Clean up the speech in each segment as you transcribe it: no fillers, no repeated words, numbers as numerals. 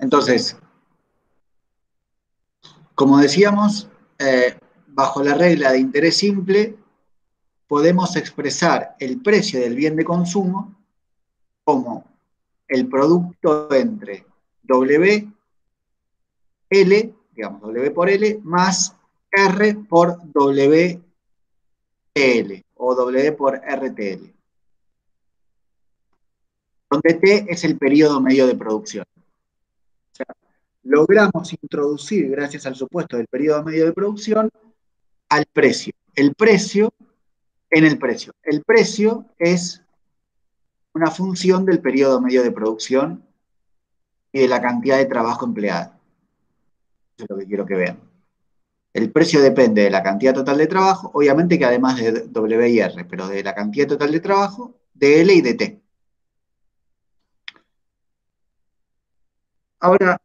Entonces, como decíamos, bajo la regla de interés simple, podemos expresar el precio del bien de consumo como el producto entre W, L, digamos W por L, más R por WL o W por RTL, donde T es el periodo medio de producción. O sea, logramos introducir, gracias al supuesto del periodo medio de producción, al precio. El precio en el precio. El precio es una función del periodo medio de producción y de la cantidad de trabajo empleada. Eso es lo que quiero que vean. El precio depende de la cantidad total de trabajo, obviamente que además de W y R, pero de la cantidad total de trabajo, de L y de T. Ahora,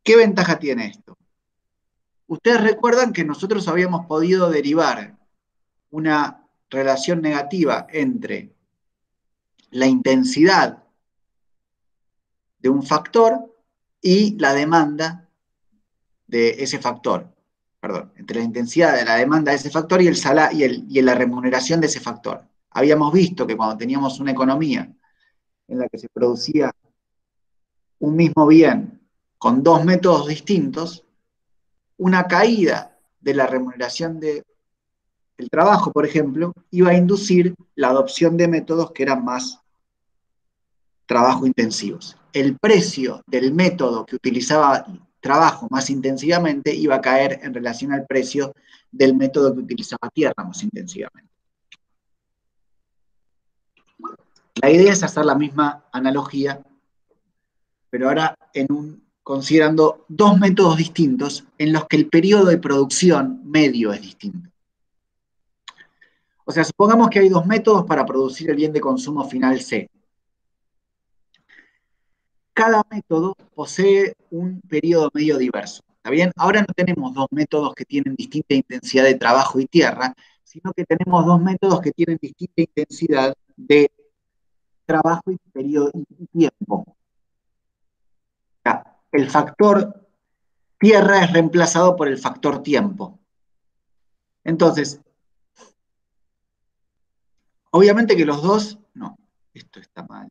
¿qué ventaja tiene esto? Ustedes recuerdan que nosotros habíamos podido derivar una relación negativa entre la intensidad de un factor y la demanda de ese factor. Perdón, entre la intensidad de la demanda de ese factor y, la remuneración de ese factor. Habíamos visto que cuando teníamos una economía en la que se producía un mismo bien con dos métodos distintos, una caída de la remuneración del trabajo, por ejemplo, iba a inducir la adopción de métodos que eran más trabajo intensivos. El precio del método que utilizaba trabajo más intensivamente iba a caer en relación al precio del método que utilizaba tierra más intensivamente. La idea es hacer la misma analogía, pero ahora considerando dos métodos distintos en los que el periodo de producción medio es distinto. O sea, supongamos que hay dos métodos para producir el bien de consumo final C. Cada método posee un periodo medio diverso. ¿Está bien? Ahora no tenemos dos métodos que tienen distinta intensidad de trabajo y tierra, sino que tenemos dos métodos que tienen distinta intensidad de trabajo y periodo y tiempo. O sea, el factor tierra es reemplazado por el factor tiempo. Entonces, obviamente que los dos, no, esto está mal.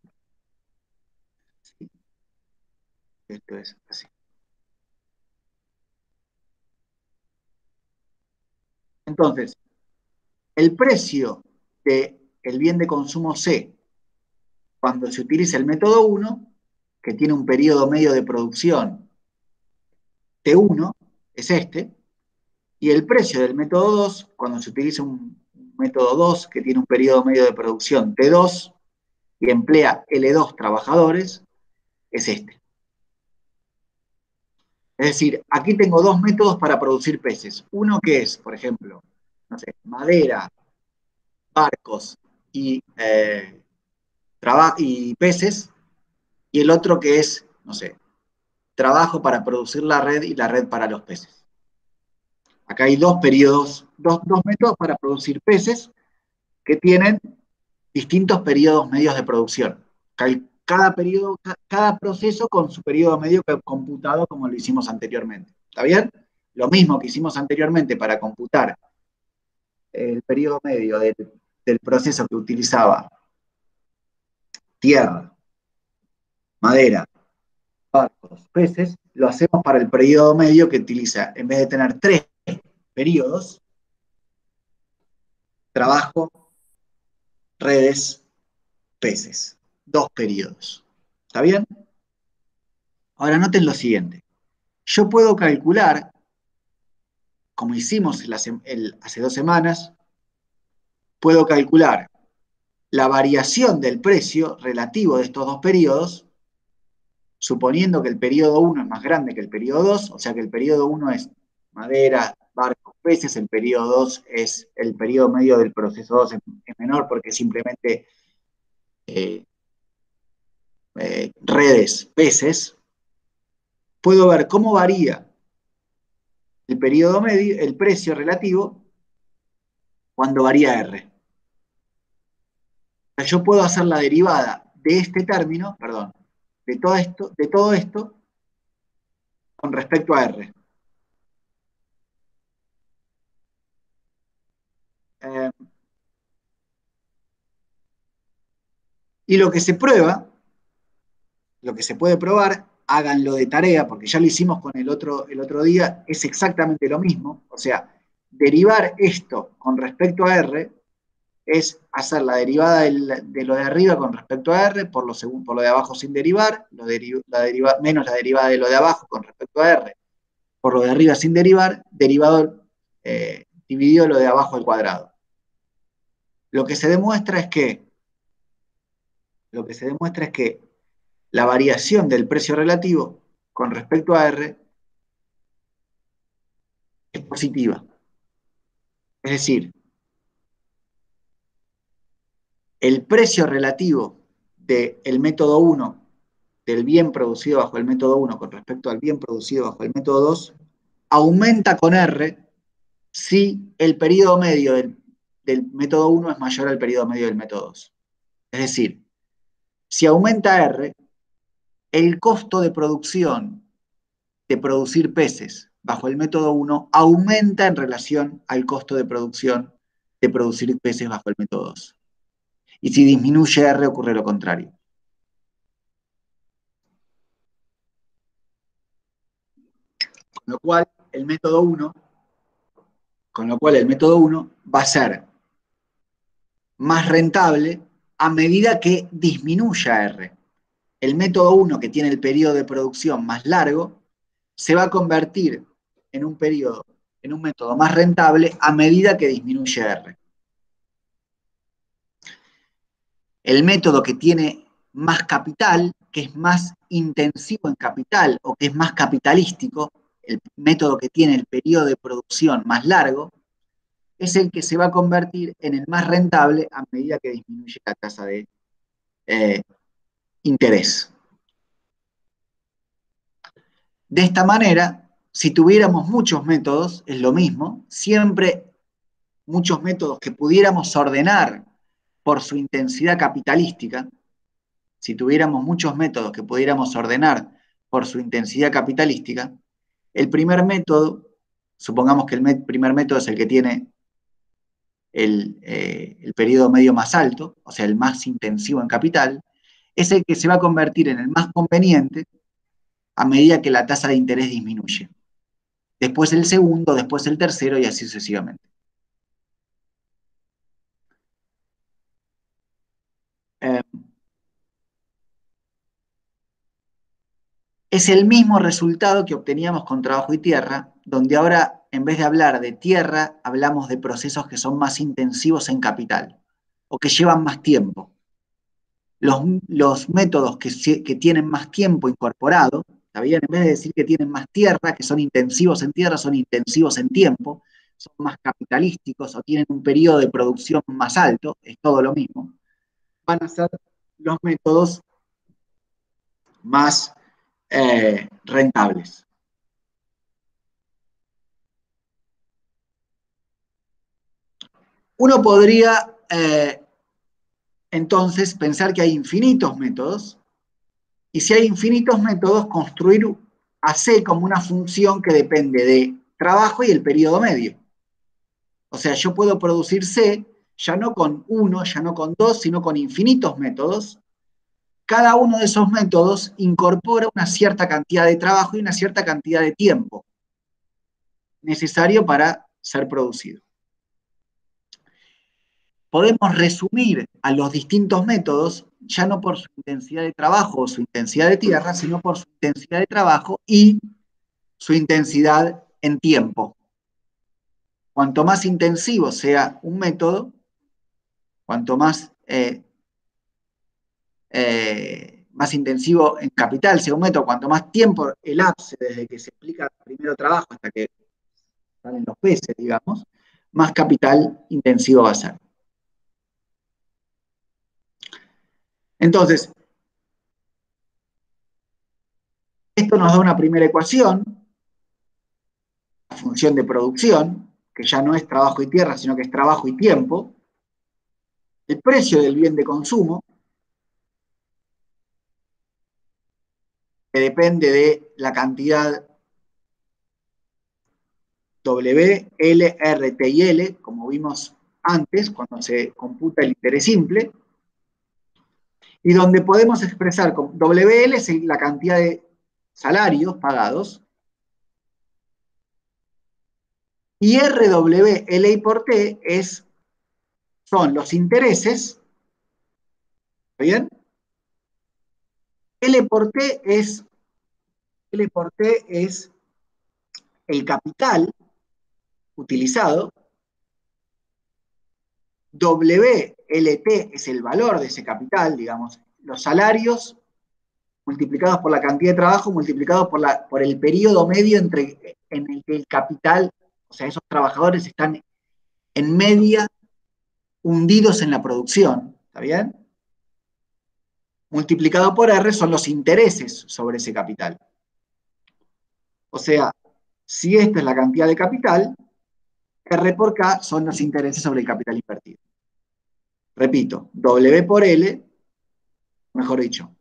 Sí, esto es así. Entonces, el precio del bien de consumo C cuando se utiliza el método 1, que tiene un periodo medio de producción T1, es este, y el precio del método 2, cuando se utiliza un método 2, que tiene un periodo medio de producción T2 y emplea L2 trabajadores, es este. Es decir, aquí tengo dos métodos para producir peces. Uno que es, por ejemplo, no sé, madera, barcos y peces, y el otro que es, no sé, trabajo para producir la red y la red para los peces. Acá hay dos periodos, dos métodos para producir peces que tienen distintos periodos medios de producción. Cada proceso con su periodo medio computado como lo hicimos anteriormente. ¿Está bien? Lo mismo que hicimos anteriormente para computar el periodo medio del proceso que utilizaba tierra, madera, barcos, peces, lo hacemos para el periodo medio que utiliza, en vez de tener tres periodos, trabajo, redes, peces. Dos periodos. ¿Está bien? Ahora noten lo siguiente. Yo puedo calcular, como hicimos hace 2 semanas, puedo calcular la variación del precio relativo de estos dos periodos, suponiendo que el periodo 1 es más grande que el periodo 2, o sea que el periodo 1 es madera, barcos, peces, el periodo 2 es el periodo medio del proceso 2 es menor porque simplemente eh, redes, peces, puedo ver cómo varía el periodo medio, el precio relativo, cuando varía R. O sea, yo puedo hacer la derivada de este término, perdón, de todo esto con respecto a R. Eh, y lo que se prueba, lo que se puede probar, háganlo de tarea, porque ya lo hicimos con el otro día, es exactamente lo mismo. O sea, derivar esto con respecto a R es hacer la derivada de lo de arriba con respecto a R por lo de abajo sin derivar, menos la derivada de lo de abajo con respecto a R por lo de arriba sin derivar, derivado dividido lo de abajo al cuadrado. Lo que se demuestra es que, lo que se demuestra es que la variación del precio relativo con respecto a R es positiva. Es decir, el precio relativo del método 1, del bien producido bajo el método 1 con respecto al bien producido bajo el método 2, aumenta con R si el periodo medio del método 1 es mayor al periodo medio del método 2. Es decir, si aumenta R, el costo de producción de producir peces bajo el método 1 aumenta en relación al costo de producción de producir peces bajo el método 2. Y si disminuye R, ocurre lo contrario. Con lo cual, el método 1, va a ser más rentable a medida que disminuya R. El método 1, que tiene el periodo de producción más largo, se va a convertir en un método más rentable a medida que disminuye R. El método que tiene más capital, que es más intensivo en capital o que es más capitalístico, el método que tiene el periodo de producción más largo, es el que se va a convertir en el más rentable a medida que disminuye la tasa de interés. De esta manera, si tuviéramos muchos métodos, es lo mismo, siempre muchos métodos que pudiéramos ordenar por su intensidad capitalística, si tuviéramos muchos métodos que pudiéramos ordenar por su intensidad capitalística, el primer método, supongamos que el primer método es el que tiene el periodo medio más alto, o sea, el más intensivo en capital, es el que se va a convertir en el más conveniente a medida que la tasa de interés disminuye. Después el segundo, después el tercero y así sucesivamente. Eh, es el mismo resultado que obteníamos con trabajo y tierra, donde ahora en vez de hablar de tierra, hablamos de procesos que son más intensivos en capital o que llevan más tiempo. Los métodos que tienen más tiempo incorporado, ¿está bien? En vez de decir que tienen más tierra, que son intensivos en tierra, son intensivos en tiempo, son más capitalísticos o tienen un periodo de producción más alto, es todo lo mismo, van a ser los métodos más rentables. Uno podría entonces pensar que hay infinitos métodos, y si hay infinitos métodos, construir a C como una función que depende de trabajo y el periodo medio. O sea, yo puedo producir C ya no con uno, ya no con dos, sino con infinitos métodos. Cada uno de esos métodos incorpora una cierta cantidad de trabajo y una cierta cantidad de tiempo necesario para ser producido. Podemos resumir a los distintos métodos ya no por su intensidad de trabajo o su intensidad de tierra, sino por su intensidad de trabajo y su intensidad en tiempo. Cuanto más intensivo sea un método, cuanto más intensivo en capital sea un método, cuanto más tiempo elapse desde que se explica el primer trabajo hasta que salen los peces, digamos, más capital intensivo va a ser. Entonces, esto nos da una primera ecuación, la función de producción, que ya no es trabajo y tierra, sino que es trabajo y tiempo, el precio del bien de consumo, que depende de la cantidad W, L, R, T y L, como vimos antes, cuando se computa el interés simple, y donde podemos expresar con WL es la cantidad de salarios pagados, y RW, LI por T son los intereses, ¿está bien? L por T es el capital utilizado, WLT es el valor de ese capital, digamos, los salarios multiplicados por la cantidad de trabajo, multiplicados por el periodo medio en el que el capital, o sea, esos trabajadores están en media hundidos en la producción, ¿está bien? Multiplicado por R son los intereses sobre ese capital. O sea, si esta es la cantidad de capital, R por K son los intereses sobre el capital invertido. Repito, W por L, mejor dicho,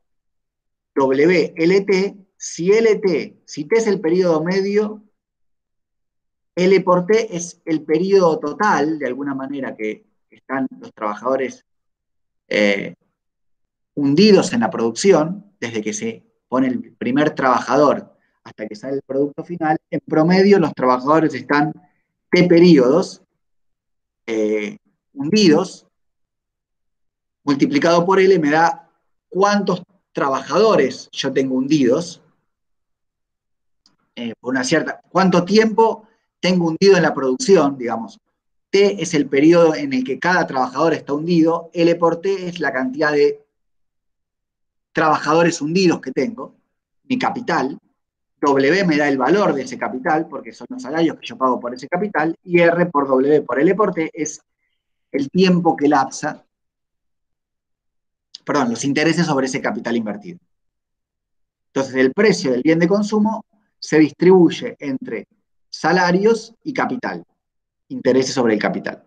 WLT, si T es el periodo medio, L por T es el periodo total, de alguna manera, que están los trabajadores eh, hundidos en la producción, desde que se pone el primer trabajador hasta que sale el producto final. En promedio, los trabajadores están T periodos hundidos, multiplicado por L me da cuántos trabajadores yo tengo hundidos, por una cierta, cuánto tiempo tengo hundido en la producción, digamos. T es el periodo en el que cada trabajador está hundido, L por T es la cantidad de trabajadores hundidos que tengo, mi capital, W me da el valor de ese capital, porque son los salarios que yo pago por ese capital, y R por W por L por T es el tiempo que lapsa, perdón, los intereses sobre ese capital invertido. Entonces, el precio del bien de consumo se distribuye entre salarios y capital, intereses sobre el capital.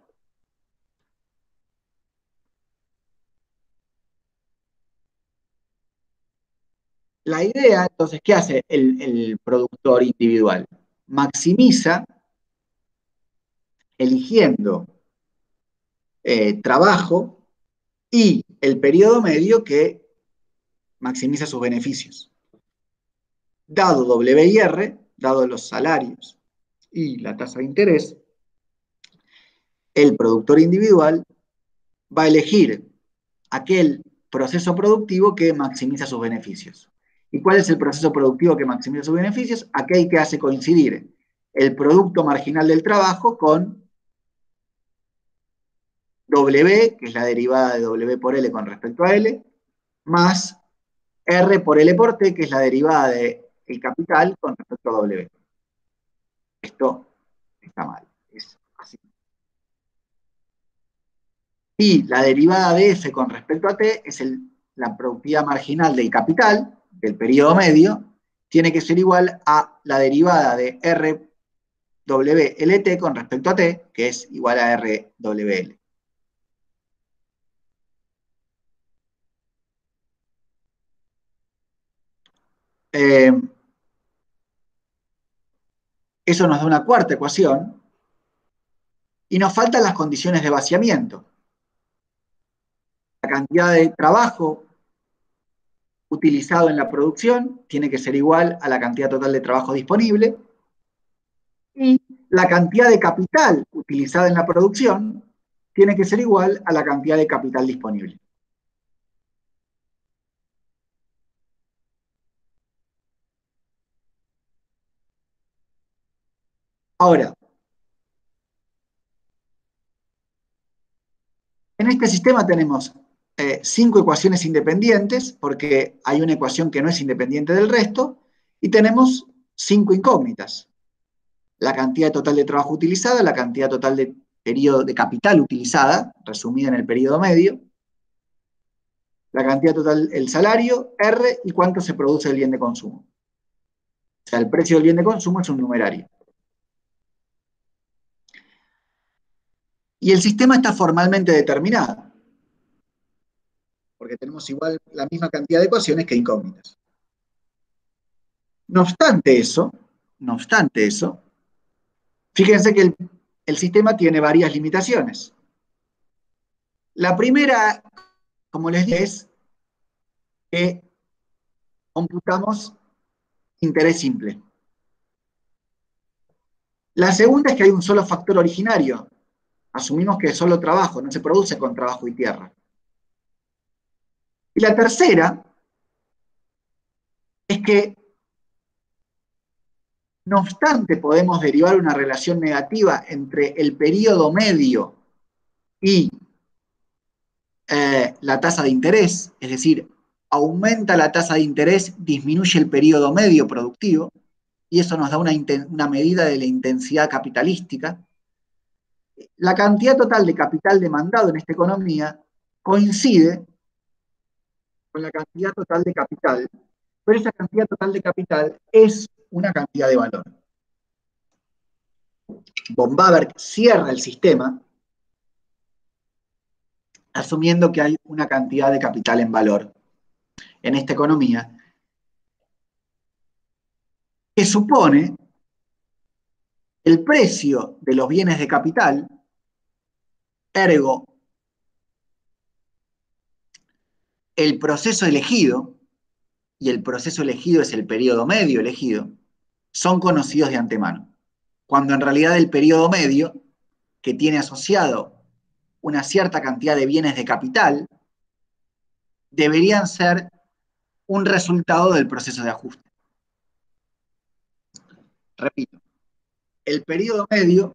La idea, entonces, ¿qué hace el productor individual? Maximiza eligiendo trabajo y el periodo medio que maximiza sus beneficios. Dado W y R, dado los salarios y la tasa de interés, el productor individual va a elegir aquel proceso productivo que maximiza sus beneficios. ¿Y cuál es el proceso productivo que maximiza sus beneficios? Aquel que hace coincidir el producto marginal del trabajo con W, que es la derivada de W por L con respecto a L, más R por L por T, que es la derivada del capital con respecto a W. Esto está mal, es así. Y la derivada de F con respecto a T es la productividad marginal del capital, del periodo medio, tiene que ser igual a la derivada de RWLT con respecto a T, que es igual a RWL. Eh, Eso nos da una cuarta ecuación y nos faltan las condiciones de vaciamiento. La cantidad de trabajo utilizado en la producción tiene que ser igual a la cantidad total de trabajo disponible y la cantidad de capital utilizada en la producción tiene que ser igual a la cantidad de capital disponible. Ahora, en este sistema tenemos 5 ecuaciones independientes, porque hay una ecuación que no es independiente del resto, y tenemos 5 incógnitas. La cantidad total de trabajo utilizada, la cantidad total de periodo de capital utilizada, resumida en el periodo medio, la cantidad total, el salario, R, y cuánto se produce el bien de consumo. O sea, el precio del bien de consumo es un numerario. Y el sistema está formalmente determinado, porque tenemos igual la misma cantidad de ecuaciones que incógnitas. No obstante eso, no obstante eso, fíjense que el sistema tiene varias limitaciones. La primera, como les dije, es que computamos interés simple. La segunda es que hay un solo factor originario. Asumimos que es solo trabajo, no se produce con trabajo y tierra. Y la tercera es que, no obstante, podemos derivar una relación negativa entre el periodo medio y la tasa de interés, es decir, aumenta la tasa de interés, disminuye el periodo medio productivo, y eso nos da una medida de la intensidad capitalística. La cantidad total de capital demandado en esta economía coincide con la cantidad total de capital, pero esa cantidad total de capital es una cantidad de valor. Von Baber cierra el sistema asumiendo que hay una cantidad de capital en valor en esta economía que supone el precio de los bienes de capital, ergo el proceso elegido, y el proceso elegido es el periodo medio elegido, son conocidos de antemano. Cuando en realidad el periodo medio, que tiene asociado una cierta cantidad de bienes de capital, deberían ser un resultado del proceso de ajuste. Repito, el periodo medio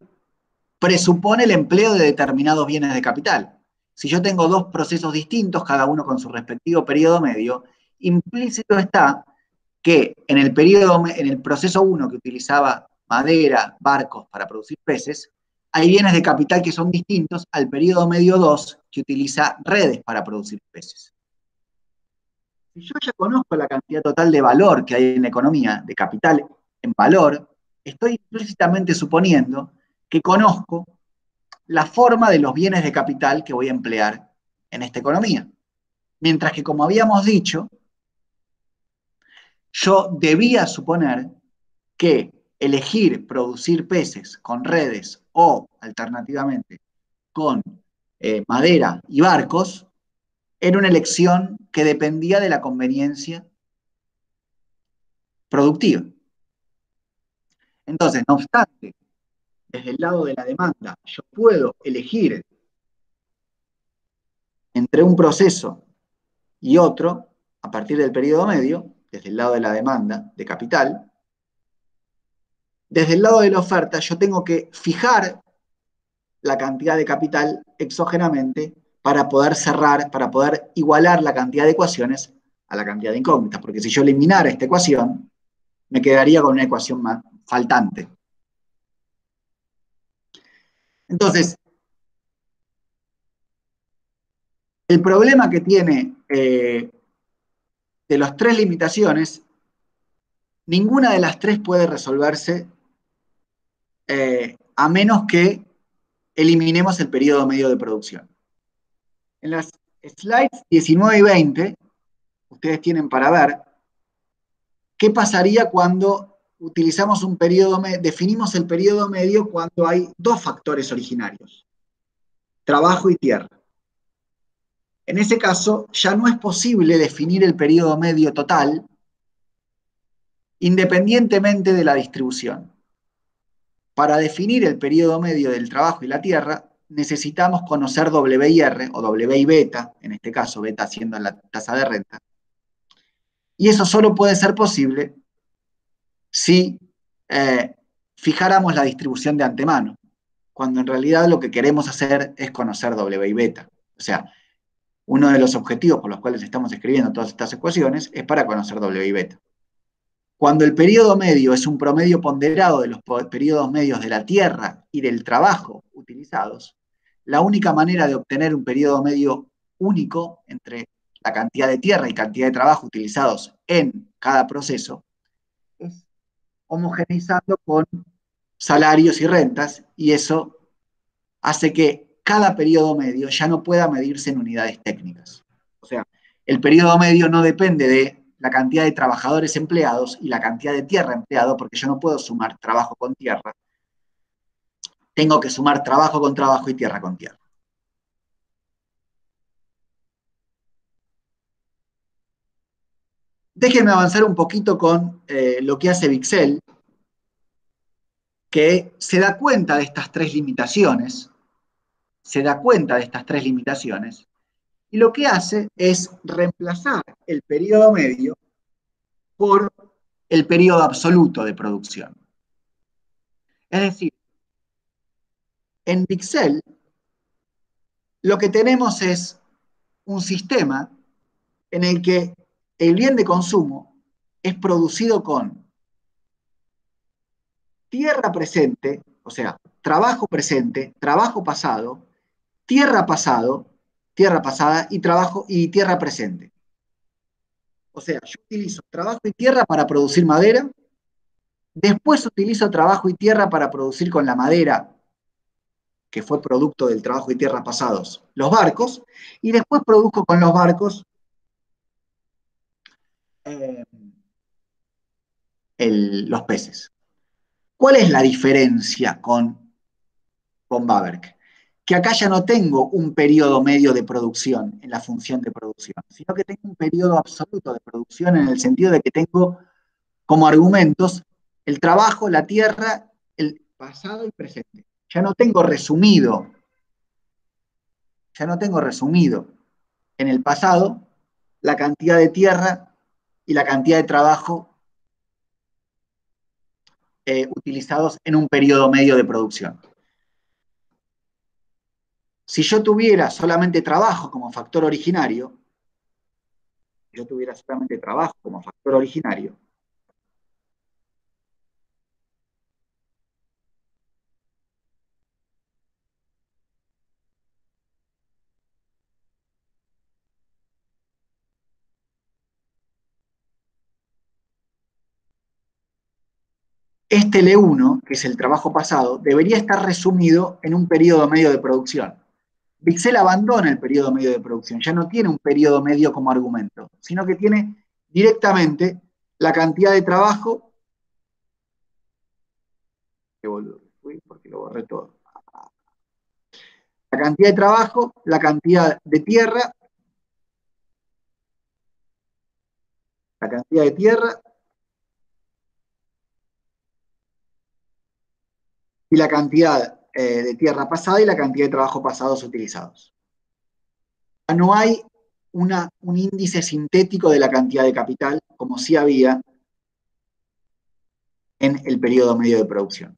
presupone el empleo de determinados bienes de capital. Si yo tengo dos procesos distintos, cada uno con su respectivo periodo medio, implícito está que en el proceso 1 que utilizaba madera, barcos para producir peces, hay bienes de capital que son distintos al periodo medio 2 que utiliza redes para producir peces. Si yo ya conozco la cantidad total de valor que hay en la economía, de capital en valor, estoy implícitamente suponiendo que conozco la forma de los bienes de capital que voy a emplear en esta economía. Mientras que, como habíamos dicho, yo debía suponer que elegir producir peces con redes o, alternativamente, con madera y barcos, era una elección que dependía de la conveniencia productiva. Entonces, no obstante, desde el lado de la demanda, yo puedo elegir entre un proceso y otro a partir del periodo medio, desde el lado de la demanda de capital. Desde el lado de la oferta, yo tengo que fijar la cantidad de capital exógenamente para poder cerrar, para poder igualar la cantidad de ecuaciones a la cantidad de incógnitas, porque si yo eliminara esta ecuación, me quedaría con una ecuación más faltante. Entonces, el problema que tiene de las tres limitaciones, ninguna de las tres puede resolverse a menos que eliminemos el periodo medio de producción. En las slides 19 y 20, ustedes tienen para ver qué pasaría cuando utilizamos un periodo, definimos el periodo medio cuando hay dos factores originarios, trabajo y tierra. En ese caso, ya no es posible definir el periodo medio total independientemente de la distribución. Para definir el periodo medio del trabajo y la tierra, necesitamos conocer W y R, o W y beta, en este caso beta siendo la tasa de renta. Y eso solo puede ser posible si fijáramos la distribución de antemano, cuando en realidad lo que queremos hacer es conocer W y beta. O sea, uno de los objetivos por los cuales estamos escribiendo todas estas ecuaciones es para conocer W y beta. Cuando el periodo medio es un promedio ponderado de los periodos medios de la tierra y del trabajo utilizados, la única manera de obtener un periodo medio único entre la cantidad de tierra y cantidad de trabajo utilizados en cada proceso es homogeneizando con salarios y rentas, y eso hace que cada periodo medio ya no pueda medirse en unidades técnicas. O sea, el periodo medio no depende de la cantidad de trabajadores empleados y la cantidad de tierra empleado, porque yo no puedo sumar trabajo con tierra. Tengo que sumar trabajo con trabajo y tierra con tierra. Déjenme avanzar un poquito con lo que hace Vixel, que se da cuenta de estas tres limitaciones, y lo que hace es reemplazar el periodo medio por el periodo absoluto de producción. Es decir, en Vixel lo que tenemos es un sistema en el que el bien de consumo es producido con tierra presente, o sea, trabajo presente, trabajo pasado, tierra pasado, tierra pasada y trabajo y tierra presente. O sea, yo utilizo trabajo y tierra para producir madera, después utilizo trabajo y tierra para producir con la madera, que fue producto del trabajo y tierra pasados, los barcos, y después produzco con los barcos eh, los peces. ¿Cuál es la diferencia con Baberk? Que acá ya no tengo un periodo medio de producción en la función de producción, sino que tengo un periodo absoluto de producción en el sentido de que tengo como argumentos el trabajo, la tierra, el pasado y presente. Ya no tengo resumido en el pasado la cantidad de tierra y la cantidad de trabajo utilizados en un periodo medio de producción. Si yo tuviera solamente trabajo como factor originario, este L1, que es el trabajo pasado, debería estar resumido en un periodo medio de producción. Vixel abandona el periodo medio de producción, ya no tiene un periodo medio como argumento, sino que tiene directamente la cantidad de trabajo. Qué boludo, porque lo borré todo. La cantidad de trabajo, la cantidad de tierra, la cantidad de tierra y la cantidad de tierra pasada y la cantidad de trabajo pasados utilizados. No hay un índice sintético de la cantidad de capital, como sí había en el periodo medio de producción.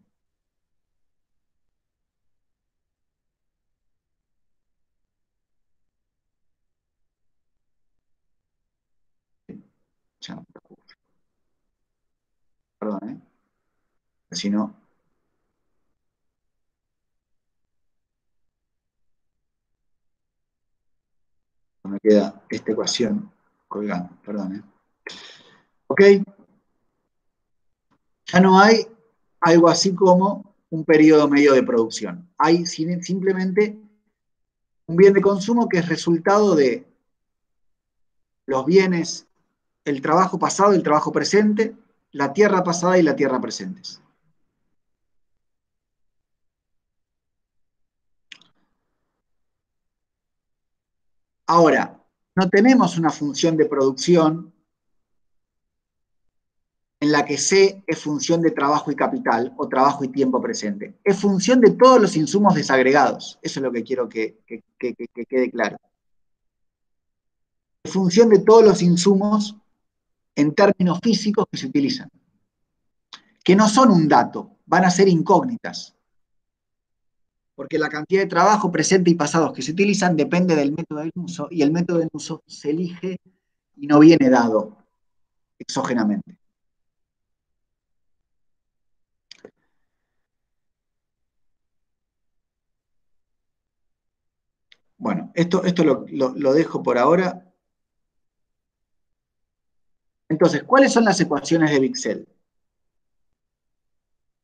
Ya no, perdón, si no, me queda esta ecuación colgando, perdón. ¿Ok? Ya no hay algo así como un periodo medio de producción. Hay simplemente un bien de consumo que es resultado de los bienes, el trabajo pasado y el trabajo presente, la tierra pasada y la tierra presentes. Ahora, no tenemos una función de producción en la que C es función de trabajo y capital o trabajo y tiempo presente. Es función de todos los insumos desagregados. Eso es lo que quiero que quede claro. Es función de todos los insumos en términos físicos que se utilizan, que no son un dato, van a ser incógnitas, porque la cantidad de trabajo presente y pasados que se utilizan depende del método de uso y el método de uso se elige y no viene dado exógenamente. Bueno, esto lo dejo por ahora. Entonces, ¿cuáles son las ecuaciones de Vixel?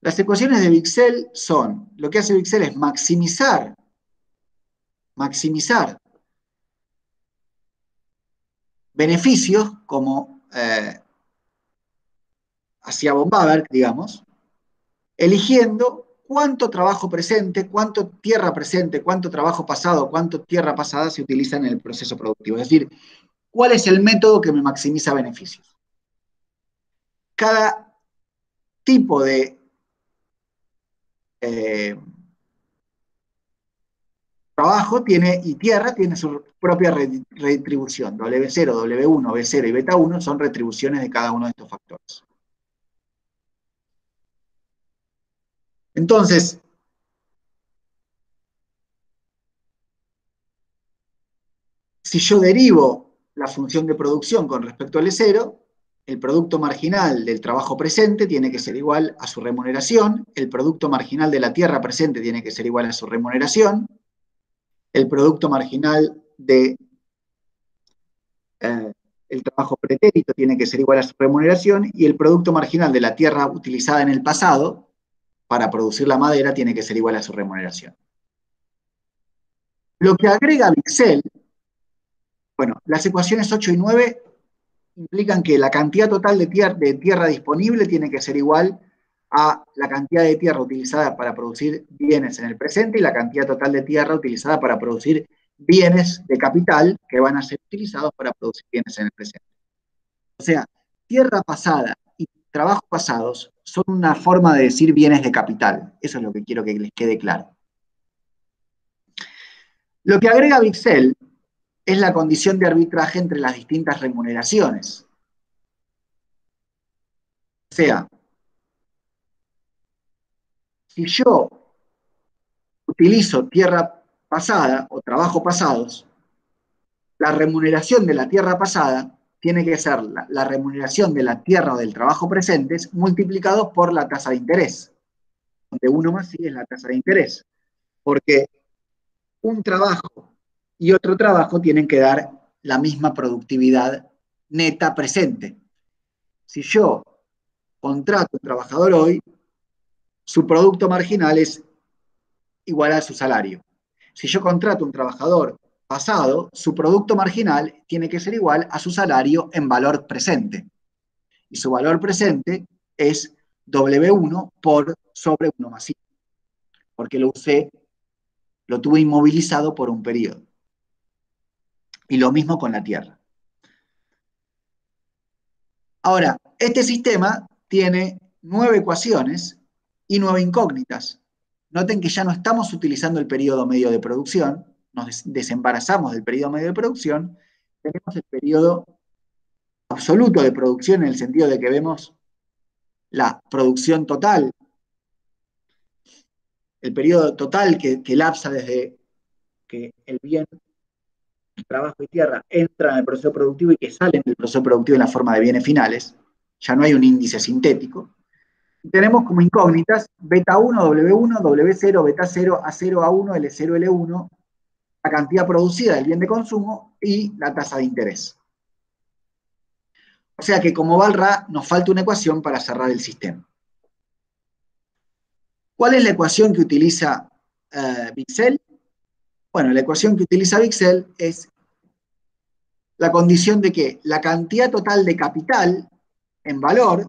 Las ecuaciones de Vixel son, lo que hace Vixel es maximizar beneficios como hacia von Bawerk, digamos, eligiendo cuánto trabajo presente, cuánto tierra presente, cuánto trabajo pasado, cuánto tierra pasada se utiliza en el proceso productivo. Es decir, cuál es el método que me maximiza beneficios. Cada tipo de trabajo tiene, y tierra tiene su propia retribución. W0, W1, B0 y beta 1 son retribuciones de cada uno de estos factores. Entonces, si yo derivo la función de producción con respecto al E0, el producto marginal del trabajo presente tiene que ser igual a su remuneración, el producto marginal de la tierra presente tiene que ser igual a su remuneración, el producto marginal de el trabajo pretérito tiene que ser igual a su remuneración y el producto marginal de la tierra utilizada en el pasado para producir la madera tiene que ser igual a su remuneración. Lo que agrega Bixel, bueno, las ecuaciones 8 y 9 implican que la cantidad total de tierra disponible tiene que ser igual a la cantidad de tierra utilizada para producir bienes en el presente y la cantidad total de tierra utilizada para producir bienes de capital que van a ser utilizados para producir bienes en el presente. O sea, tierra pasada y trabajos pasados son una forma de decir bienes de capital. Eso es lo que quiero que les quede claro. Lo que agrega Bixel es la condición de arbitraje entre las distintas remuneraciones. O sea, si yo utilizo tierra pasada o trabajo pasados, la remuneración de la tierra pasada tiene que ser la remuneración de la tierra o del trabajo presentes multiplicados por la tasa de interés, donde 1 más I es la tasa de interés. Porque un trabajo y otro trabajo tienen que dar la misma productividad neta presente. Si yo contrato a un trabajador hoy, su producto marginal es igual a su salario. Si yo contrato a un trabajador pasado, su producto marginal tiene que ser igual a su salario en valor presente. Y su valor presente es W1 por sobre 1 más I, porque lo usé, lo tuve inmovilizado por un periodo. Y lo mismo con la tierra. Ahora, este sistema tiene 9 ecuaciones y 9 incógnitas. Noten que ya no estamos utilizando el periodo medio de producción, nos desembarazamos del periodo medio de producción, tenemos el periodo absoluto de producción en el sentido de que vemos la producción total, el periodo total que lapsa desde que el bien, el trabajo y tierra entran en el proceso productivo y que salen del proceso productivo en la forma de bienes finales. Ya no hay un índice sintético. Y tenemos como incógnitas beta 1, W1, W0, beta 0, A0, A1, L0, L1, la cantidad producida del bien de consumo y la tasa de interés. O sea que como Balra nos falta una ecuación para cerrar el sistema. ¿Cuál es la ecuación que utiliza Bixel? Bueno, la ecuación que utiliza Bixel es la condición de que la cantidad total de capital en valor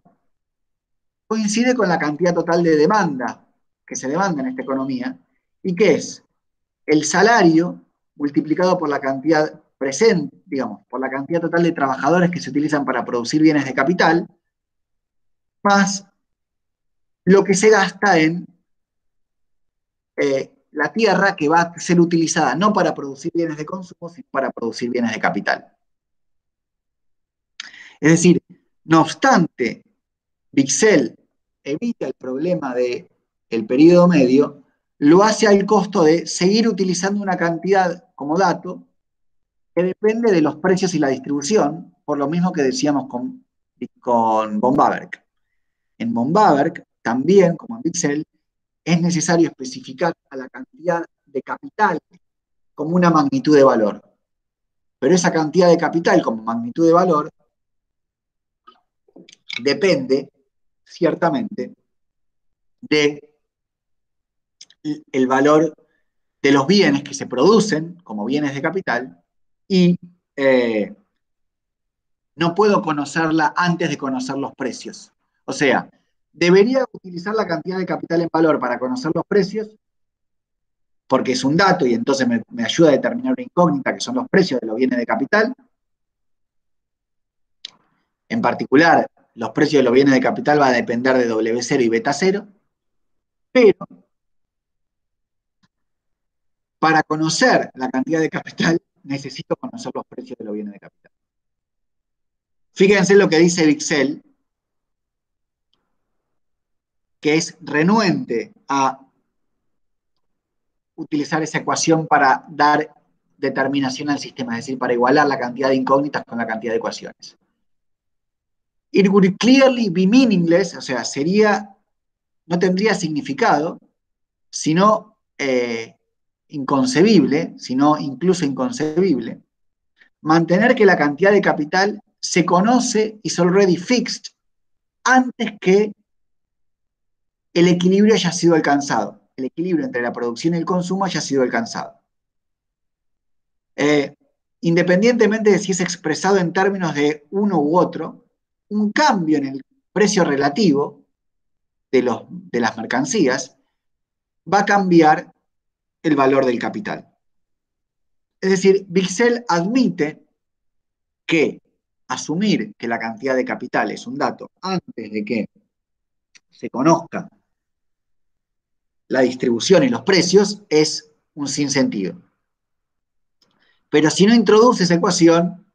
coincide con la cantidad total de demanda que se demanda en esta economía y que es el salario multiplicado por la cantidad presente, digamos, por la cantidad total de trabajadores que se utilizan para producir bienes de capital, más lo que se gasta en la tierra que va a ser utilizada no para producir bienes de consumo, sino para producir bienes de capital. Es decir, no obstante, Bixel evita el problema del periodo medio, lo hace al costo de seguir utilizando una cantidad como dato que depende de los precios y la distribución, por lo mismo que decíamos con von Bawerk. En von Bawerk, también, como en Bixel, es necesario especificar a la cantidad de capital como una magnitud de valor. Pero esa cantidad de capital como magnitud de valor depende, ciertamente, del valor de los bienes que se producen como bienes de capital y No puedo conocerla antes de conocer los precios. O sea, debería utilizar la cantidad de capital en valor para conocer los precios, porque es un dato y entonces me ayuda a determinar una incógnita, que son los precios de los bienes de capital. En particular, los precios de los bienes de capital van a depender de W0 y beta 0, pero para conocer la cantidad de capital necesito conocer los precios de los bienes de capital. Fíjense lo que dice Vixel, que es renuente a utilizar esa ecuación para dar determinación al sistema, es decir, para igualar la cantidad de incógnitas con la cantidad de ecuaciones. It would clearly be meaningless, o sea, no tendría significado, sino inconcebible, sino incluso inconcebible, mantener que la cantidad de capital se conoce is already fixed antes que el equilibrio haya sido alcanzado, el equilibrio entre la producción y el consumo haya sido alcanzado. Eh, Independientemente de si es expresado en términos de uno u otro, un cambio en el precio relativo de las mercancías va a cambiar el valor del capital. Es decir, Vixel admite que asumir que la cantidad de capital es un dato antes de que se conozca la distribución y los precios es un sinsentido. Pero si no introduce esa ecuación,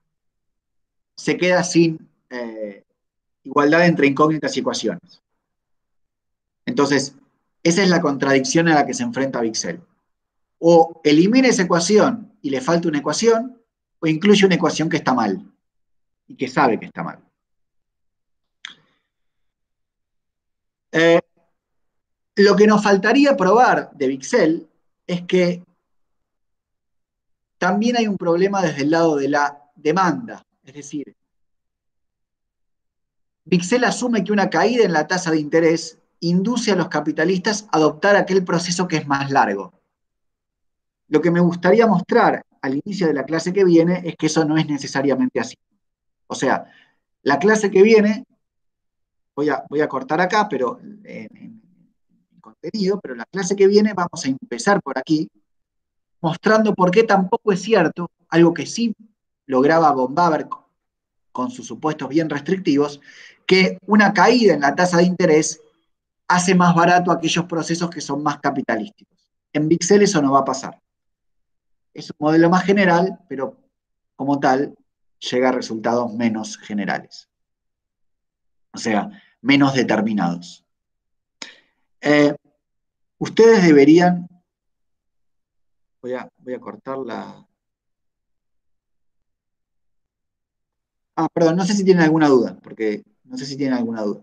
se queda sin igualdad entre incógnitas y ecuaciones. Entonces, esa es la contradicción a la que se enfrenta Vixel. O elimina esa ecuación y le falta una ecuación, o incluye una ecuación que está mal y que sabe que está mal. Eh, lo que nos faltaría probar de Vixel es que también hay un problema desde el lado de la demanda. Es decir, Vixel asume que una caída en la tasa de interés induce a los capitalistas a adoptar aquel proceso que es más largo. Lo que me gustaría mostrar al inicio de la clase que viene es que eso no es necesariamente así. O sea, la clase que viene, voy a cortar acá, pero en contenido, pero la clase que viene vamos a empezar por aquí, mostrando por qué tampoco es cierto, algo que sí lograba von Baber con sus supuestos bien restrictivos, que una caída en la tasa de interés hace más barato aquellos procesos que son más capitalísticos. En Vixel eso no va a pasar. Es un modelo más general, pero como tal llega a resultados menos generales, o sea, menos determinados. Eh, Ustedes deberían, voy a cortar la... Ah, perdón, no sé si tienen alguna duda, porque no sé si tienen alguna duda.